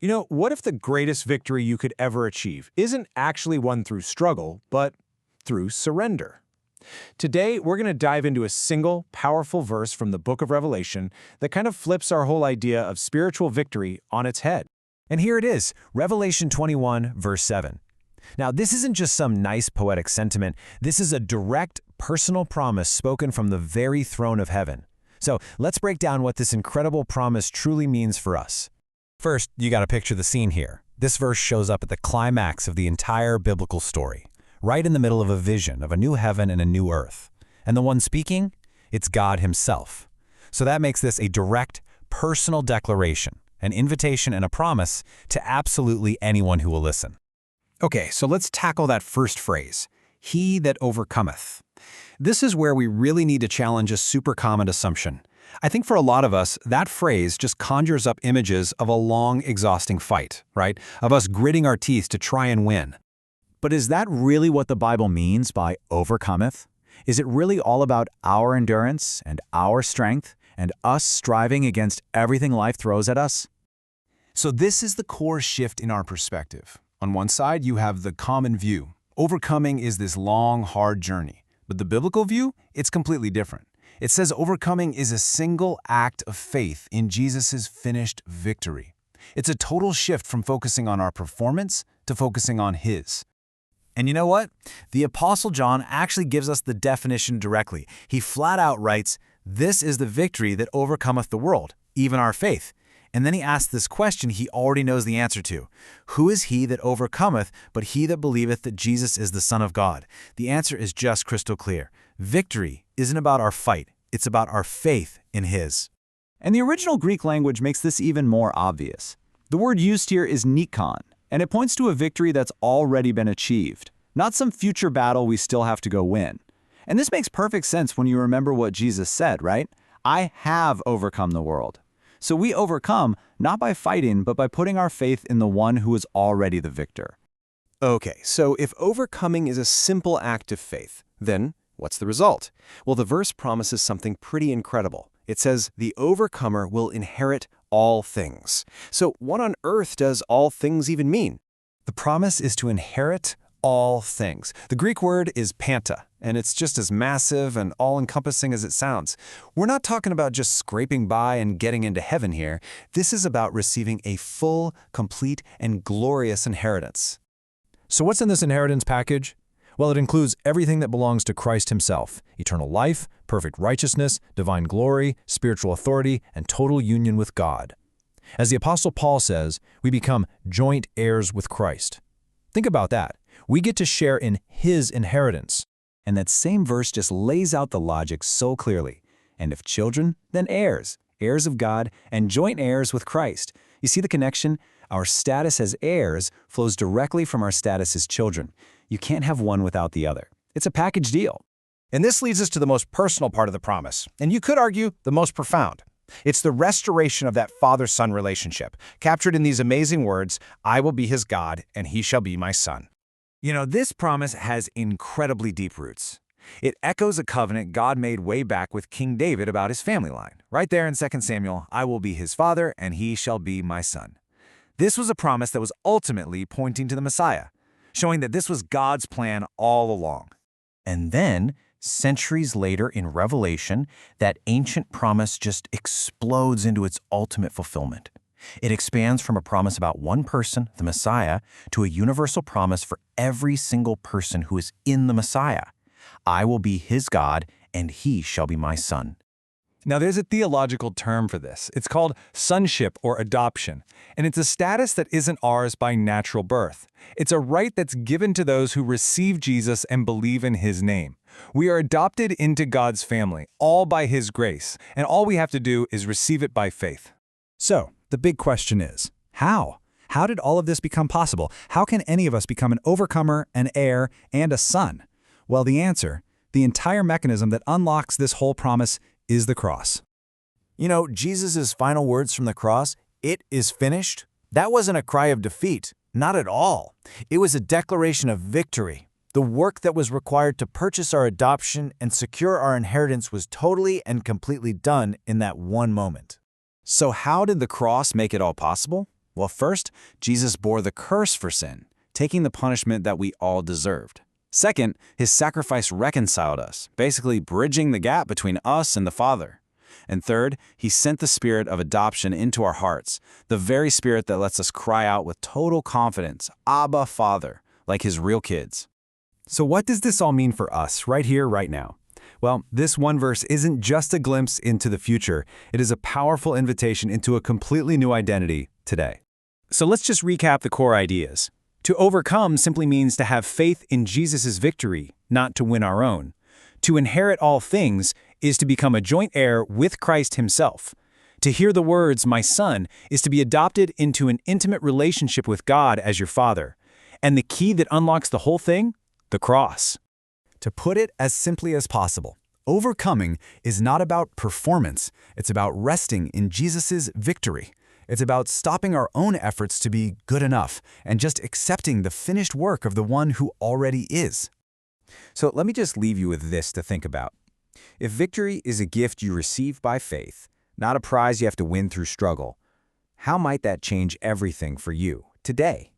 What if the greatest victory you could ever achieve isn't actually won through struggle, but through surrender? Today, we're going to dive into a single, powerful verse from the book of Revelation that kind of flips our whole idea of spiritual victory on its head. And here it is, Revelation 21, verse 7. Now, this isn't just some nice poetic sentiment. This is a direct, personal promise spoken from the very throne of heaven. So let's break down what this incredible promise truly means for us. First, you got to picture the scene here. This verse shows up at the climax of the entire biblical story, right in the middle of a vision of a new heaven and a new earth. And the one speaking? It's God himself. So that makes this a direct, personal declaration, an invitation and a promise to absolutely anyone who will listen. Okay, so let's tackle that first phrase, he that overcometh. This is where we really need to challenge a super common assumption. I think for a lot of us, that phrase just conjures up images of a long, exhausting fight, right? Of us gritting our teeth to try and win. But is that really what the Bible means by overcometh? Is it really all about our endurance and our strength and us striving against everything life throws at us? So this is the core shift in our perspective. On one side, you have the common view. Overcoming is this long, hard journey. But the biblical view, it's completely different. It says overcoming is a single act of faith in Jesus' finished victory. It's a total shift from focusing on our performance to focusing on his. And you know what? The Apostle John actually gives us the definition directly. He flat out writes, "This is the victory that overcometh the world, even our faith." And then he asks this question he already knows the answer to. Who is he that overcometh but he that believeth that Jesus is the Son of God? The answer is just crystal clear. Victory isn't about our fight. It's about our faith in his. And the original Greek language makes this even more obvious. The word used here is nikon, and it points to a victory that's already been achieved, not some future battle we still have to go win. And this makes perfect sense when you remember what Jesus said, right? I have overcome the world. So we overcome not by fighting, but by putting our faith in the one who is already the victor. Okay, so if overcoming is a simple act of faith, then what's the result? Well, the verse promises something pretty incredible. It says, the overcomer will inherit all things. So what on earth does all things even mean? The promise is to inherit all things. The Greek word is panta, and it's just as massive and all-encompassing as it sounds. We're not talking about just scraping by and getting into heaven here. This is about receiving a full, complete, and glorious inheritance. So what's in this inheritance package? Well, it includes everything that belongs to Christ himself: eternal life, perfect righteousness, divine glory, spiritual authority, and total union with God. As the Apostle Paul says, we become joint heirs with Christ. Think about that. We get to share in his inheritance. And that same verse just lays out the logic so clearly. And if children, then heirs, heirs of God, and joint heirs with Christ. You see the connection? Our status as heirs flows directly from our status as children. You can't have one without the other. It's a package deal. And this leads us to the most personal part of the promise, and you could argue the most profound. It's the restoration of that father-son relationship, captured in these amazing words, I will be his God, and he shall be my son. This promise has incredibly deep roots. It echoes a covenant God made way back with King David about his family line. Right there in 2 Samuel, I will be his father, and he shall be my son. This was a promise that was ultimately pointing to the Messiah, showing that this was God's plan all along. And then, centuries later in Revelation, that ancient promise just explodes into its ultimate fulfillment. It expands from a promise about one person, the Messiah, to a universal promise for every single person who is in the Messiah. I will be his God, and he shall be my son. Now, there's a theological term for this. It's called sonship or adoption, and it's a status that isn't ours by natural birth. It's a right that's given to those who receive Jesus and believe in his name. We are adopted into God's family, all by his grace, and all we have to do is receive it by faith. So, the big question is, how? How did all of this become possible? How can any of us become an overcomer, an heir, and a son? Well, the answer, the entire mechanism that unlocks this whole promise, is the cross. Jesus' final words from the cross, "It is finished," that wasn't a cry of defeat, not at all. It was a declaration of victory. The work that was required to purchase our adoption and secure our inheritance was totally and completely done in that one moment. So how did the cross make it all possible? Well, first, Jesus bore the curse for sin, taking the punishment that we all deserved. Second, his sacrifice reconciled us, basically bridging the gap between us and the Father. And third, he sent the Spirit of adoption into our hearts, the very Spirit that lets us cry out with total confidence, Abba, Father, like his real kids. So what does this all mean for us, right here, right now? Well, this one verse isn't just a glimpse into the future. It is a powerful invitation into a completely new identity today. So let's just recap the core ideas. To overcome simply means to have faith in Jesus' victory, not to win our own. To inherit all things is to become a joint heir with Christ himself. To hear the words, "My son," is to be adopted into an intimate relationship with God as your Father. And the key that unlocks the whole thing? The cross. To put it as simply as possible, overcoming is not about performance. It's about resting in Jesus' victory. It's about stopping our own efforts to be good enough and just accepting the finished work of the one who already is. So let me just leave you with this to think about. If victory is a gift you receive by faith, not a prize you have to win through struggle, how might that change everything for you today?